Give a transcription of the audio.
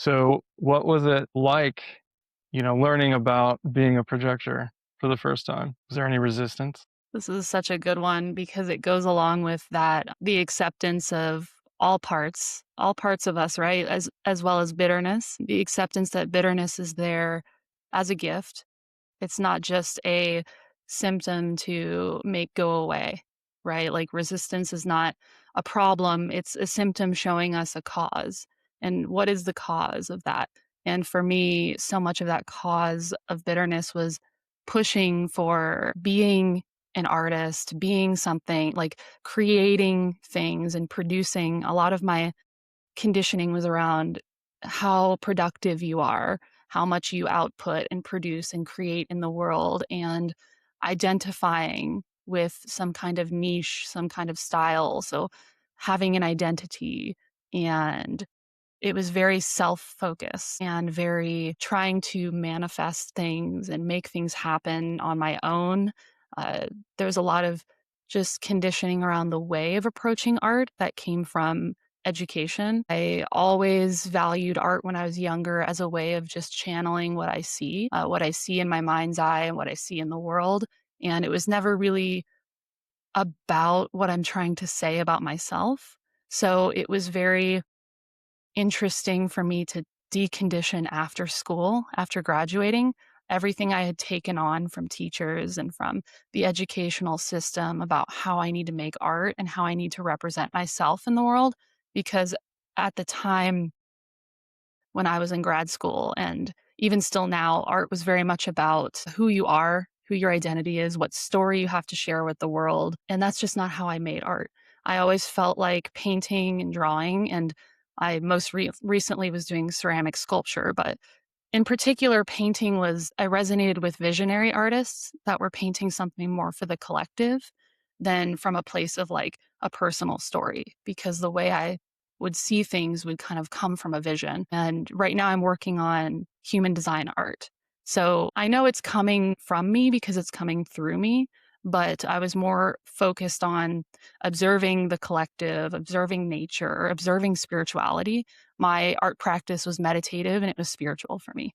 So what was it like, learning about being a projector for the first time? Was there any resistance? This is such a good one because it goes along with that, the acceptance of all parts of us, right? As well as bitterness, the acceptance that bitterness is there as a gift. It's not just a symptom to make go away, right? Like resistance is not a problem, it's a symptom showing us a cause. And what is the cause of that? And for me, so much of that cause of bitterness was pushing for being an artist, being something like creating things and producing. A lot of my conditioning was around how productive you are, how much you output and produce and create in the world, and identifying with some kind of niche, some kind of style. So having an identity. And it was very self focused and very trying to manifest things and make things happen on my own. Uh, there's a lot of just conditioning around the way of approaching art that came from education. I always valued art when I was younger as a way of just channeling what I see in my mind's eye and what I see in the world. And it was never really about what I'm trying to say about myself. So it was very interesting for me to decondition after school, after graduating, everything I had taken on from teachers and from the educational system about how I need to make art and how I need to represent myself in the world. Because at the time when I was in grad school, and even still now, art was very much about who you are, who your identity is, what story you have to share with the world. And that's just not how I made art. I always felt like painting and drawing, and I recently was doing ceramic sculpture, but in particular, painting was, I resonated with visionary artists that were painting something more for the collective than from a place of like a personal story, because the way I would see things would kind of come from a vision. And right now I'm working on human design art. So I know it's coming from me because it's coming through me, but I was more focused on observing the collective, observing nature, observing spirituality. My art practice was meditative and it was spiritual for me.